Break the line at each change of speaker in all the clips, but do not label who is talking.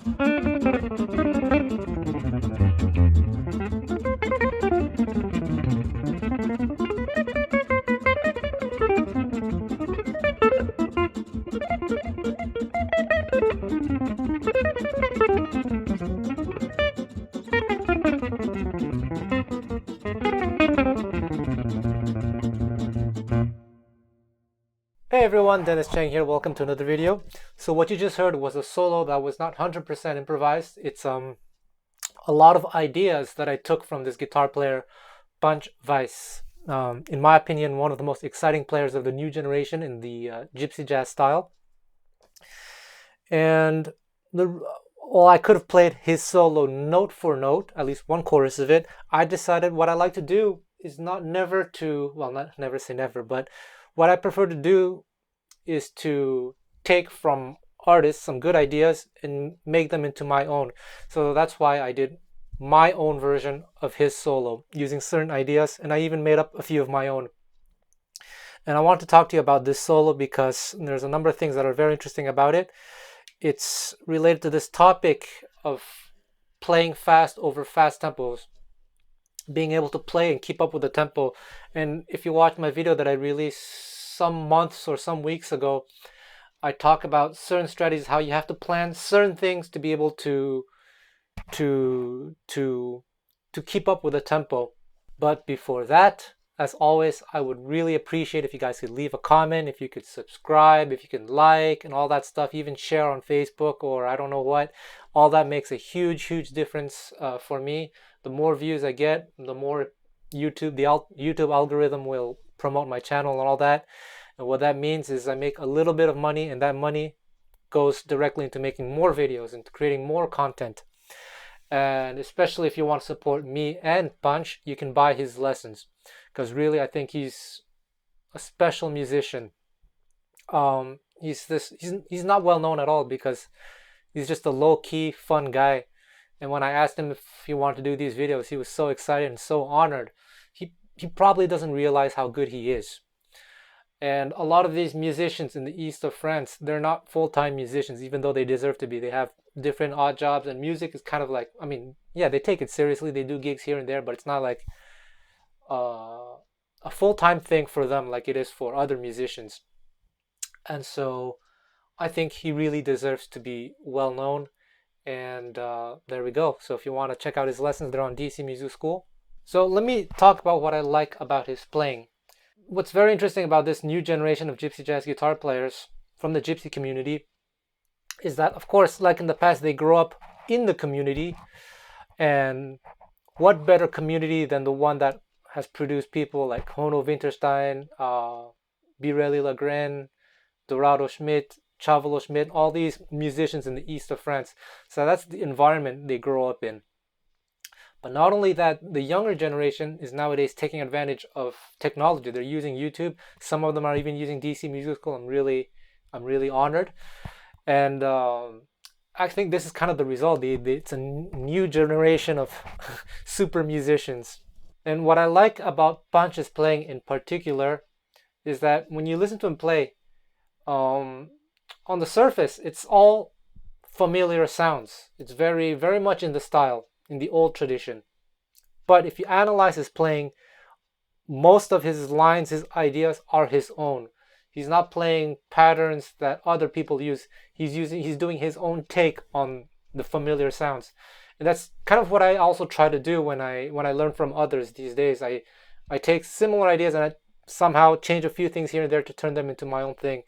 Hey everyone, Dennis Chang here. Welcome to another video. So what you just heard was a solo that was not 100% improvised. It's a lot of ideas that I took from this guitar player, Punch Weiss. In my opinion, one of the most exciting players of the new generation in the gypsy jazz style. And I could have played his solo note for note, at least one chorus of it. I decided what I like to do is not never say never, but what I prefer to do is to take from artists some good ideas and make them into my own. So that's why I did my own version of his solo using certain ideas, and I even made up a few of my own. And I want to talk to you about this solo because there's a number of things that are very interesting about it. It's related to this topic of playing fast over fast tempos, being able to play and keep up with the tempo. And if you watch my video that I released some months or some weeks ago, I talk about certain strategies, how you have to plan certain things to be able to keep up with the tempo. But before that, as always, I would really appreciate if you guys could leave a comment, if you could subscribe, if you can like and all that stuff, even share on Facebook or I don't know what. All that makes a huge difference for me. The more views I get, the more YouTube algorithm will promote my channel and all that. And what that means is I make a little bit of money, and that money goes directly into making more videos and creating more content. And especially if you want to support me and Punch, you can buy his lessons, because really I think he's a special musician. He's not well known at all because he's just a low-key fun guy. And when I asked him if he wanted to do these videos, he was so excited and so honored. He probably doesn't realize how good he is. And a lot of these musicians in the east of France, they're not full-time musicians, even though they deserve to be. They have different odd jobs, and music is kind of like, I mean, yeah, they take it seriously. They do gigs here and there, but it's not like a full-time thing for them like it is for other musicians. And so I think he really deserves to be well known. And there we go. So if you want to check out his lessons, they're on DC Music School. So let me talk about what I like about his playing. What's very interesting about this new generation of gypsy jazz guitar players from the gypsy community is that, of course, like in the past, they grow up in the community. And what better community than the one that has produced people like Hono Winterstein, Birelli Lagren, Dorado Schmidt, Chavolo Schmidt, all these musicians in the east of France. So that's the environment they grow up in. But not only that, the younger generation is nowadays taking advantage of technology. They're using YouTube. Some of them are even using DC Music School. I'm really honored. And I think this is kind of the result. It's a new generation of super musicians. And what I like about Punch's playing in particular is that when you listen to him play, on the surface, it's all familiar sounds. It's very much in the style, in the old tradition. But if you analyze his playing, most of his lines, his ideas are his own. He's not playing patterns that other people use. He's doing his own take on the familiar sounds. And that's kind of what I also try to do when I learn from others these days. I take similar ideas and I somehow change a few things here and there to turn them into my own thing.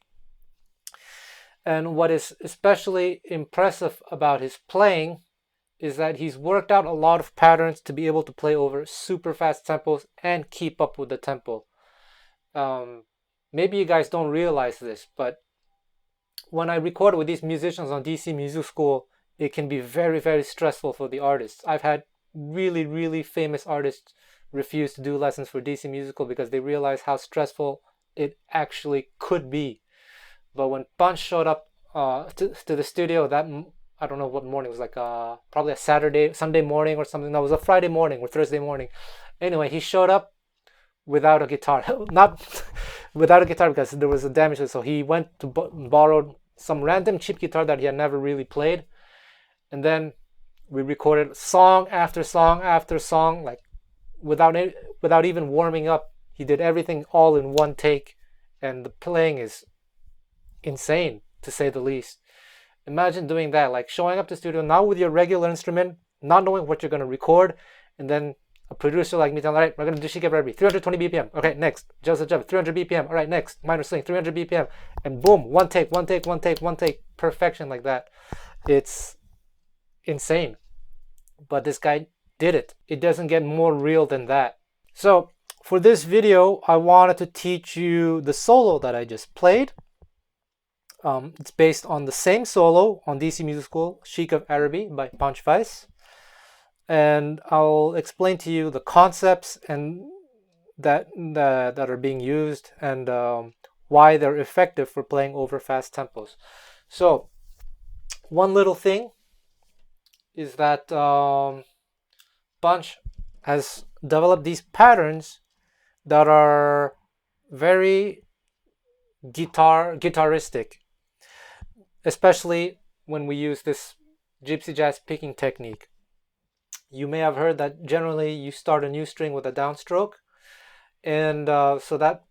And what is especially impressive about his playing is that he's worked out a lot of patterns to be able to play over super fast tempos and keep up with the tempo. Maybe you guys don't realize this, but when I record with these musicians on DC Music School, it can be very stressful for the artists. I've had really famous artists refuse to do lessons for DC Music School because they realize how stressful it actually could be. But when Punch showed up to the studio, that I don't know what morning it was, like probably a Sunday morning or something. No, it was a Friday morning or Thursday morning. Anyway, he showed up without a guitar, not without a guitar because there was a damage. So he went to borrowed some random cheap guitar that he had never really played, And then we recorded song after song after song, like without even warming up. He did everything all in one take, and the playing is insane, to say the least. Imagine doing that, like showing up to the studio not with your regular instrument, not knowing what you're going to record, and then a producer like me telling, all right, we're going to do Shake Every 320 BPM. Okay, next. Joseph Jeb, 300 BPM. All right, next. Minor swing, 300 BPM. And boom, one take. Perfection like that. It's insane. But this guy did it. It doesn't get more real than that. So for this video, I wanted to teach you the solo that I just played. It's based on the same solo on DC Music School, Sheik of Araby by Punch Vice. And I'll explain to you the concepts and that are being used, and why they're effective for playing over fast tempos. So one little thing is that Punch has developed these patterns that are very guitaristic, especially when we use this gypsy jazz picking technique. You may have heard that generally you start a new string with a downstroke, and so that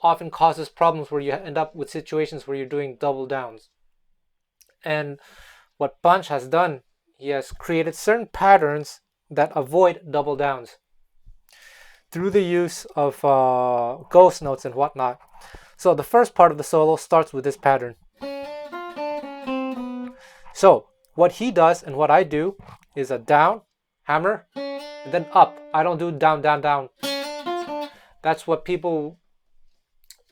often causes problems where you end up with situations where you're doing double downs. And what Punch has done, he has created certain patterns that avoid double downs through the use of ghost notes and whatnot. So the first part of the solo starts with this pattern. So what he does and what I do is a down, hammer, and then up. I don't do down, down, down. That's what people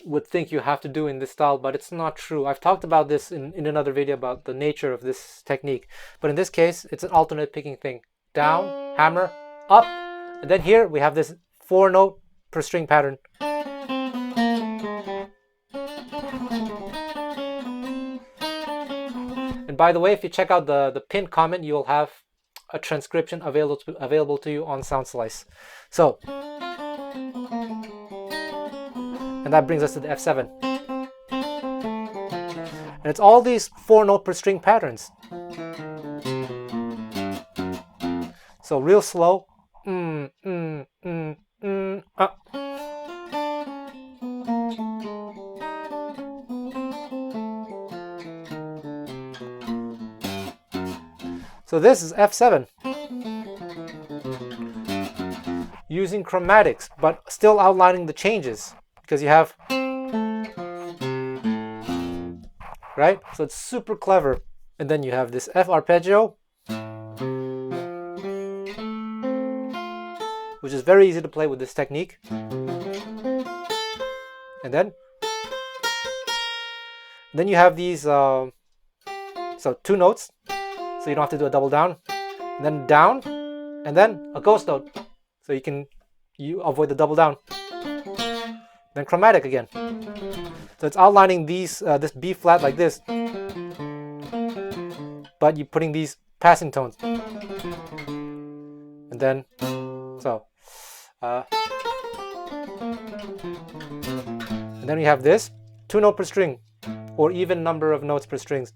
would think you have to do in this style, but it's not true. I've talked about this in another video about the nature of this technique. But in this case, it's an alternate picking thing. Down, hammer, up, and then here we have this 4-note per string pattern. And by the way, if you check out the pinned comment, you'll have a transcription available to you on SoundSlice. So, and that brings us to the F7. And it's all these 4-note per string patterns. So real slow. So this is F7. Using chromatics, but still outlining the changes, because you have, right? So it's super clever. And then you have this F arpeggio, which is very easy to play with this technique. And then you have these, so 2 notes, so you don't have to do a double down, and then down, and then a ghost note, so you avoid the double down. Then chromatic again. So it's outlining these this B flat like this, but you're putting these passing tones. And then so and then we have this 2-note per string, or even number of notes per strings.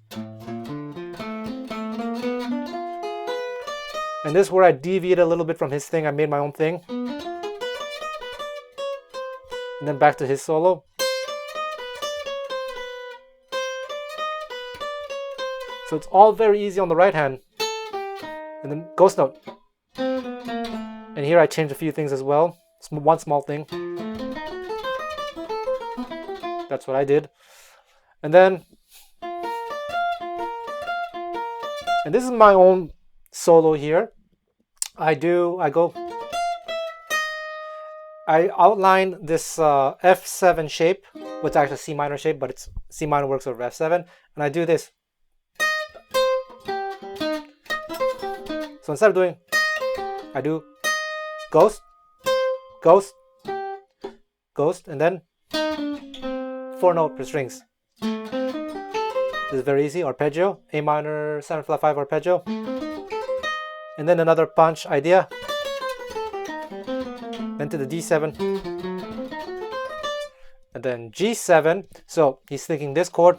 And this is where I deviate a little bit from his thing. I made my own thing. And then back to his solo. So it's all very easy on the right hand. And then ghost note. And here I changed a few things as well. One small thing. That's what I did. And then, and this is my own solo here. I outline this F7 shape, which is actually C minor shape, but it's C minor works over F7, and I do this. So instead of doing, I do ghost, ghost, ghost, and then 4-note per strings. This is very easy. Arpeggio, A minor 7 flat 5 arpeggio, and then another punch idea, then to the D7, and then G7. So he's thinking this chord,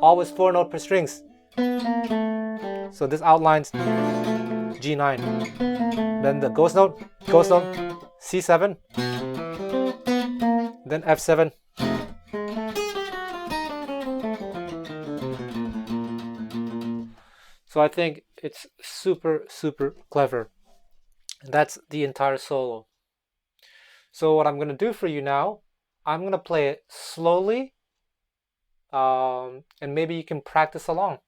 always 4-note per strings. So this outlines G9. Then the ghost note, C7, then F7. So I think it's super, super clever. And that's the entire solo. So what I'm going to do for you now, I'm going to play it slowly, and maybe you can practice along.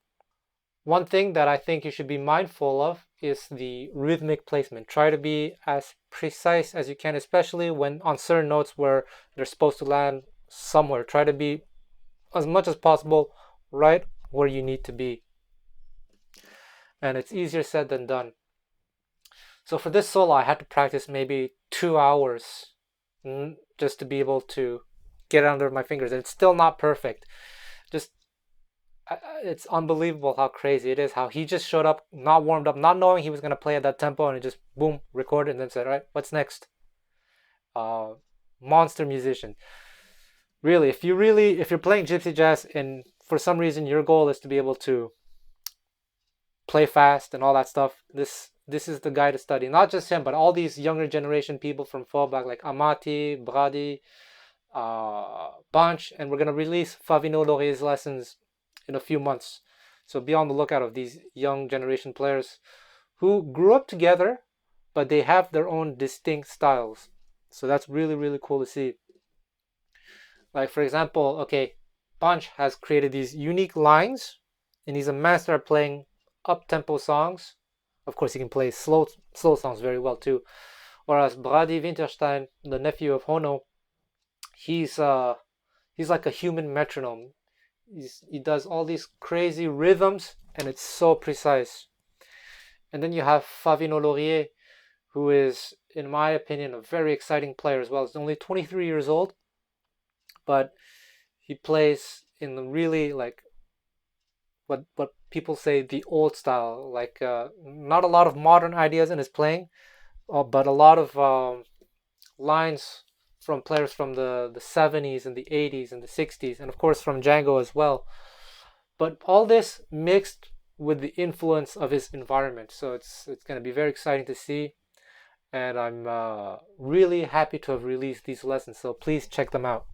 One thing that I think you should be mindful of is the rhythmic placement. Try to be as precise as you can, especially when on certain notes where they're supposed to land somewhere. Try to be as much as possible right where you need to be. And it's easier said than done. So for this solo, I had to practice maybe 2 hours just to be able to get it under my fingers. And it's still not perfect. It's unbelievable how crazy it is, how he just showed up, not warmed up, not knowing he was going to play at that tempo, and it just boom, recorded, and then said, all right, what's next? Monster musician. Really, if you're playing gypsy jazz and for some reason your goal is to be able to play fast and all that stuff, this is the guy to study. Not just him, but all these younger generation people from fallback like Amati, Brady, Bunch, and we're going to release Favino Laurier's lessons in a few months. So be on the lookout of these young generation players who grew up together, but they have their own distinct styles. So that's really, really cool to see. Like, for example, okay, Bunch has created these unique lines, and he's a master at playing up-tempo songs. Of course, he can play slow songs very well too. Whereas Brady Winterstein, the nephew of Hono, he's like a human metronome. He does all these crazy rhythms, and it's so precise. And then you have Favino Laurier, who is, in my opinion, a very exciting player as well. He's only 23 years old, but he plays in the really, like, what people say, the old style. Like, not a lot of modern ideas in his playing, but a lot of lines from players from the 70s and the 80s and the 60s, and of course from Django as well. But all this mixed with the influence of his environment. So it's going to be very exciting to see. And I'm really happy to have released these lessons. So please check them out.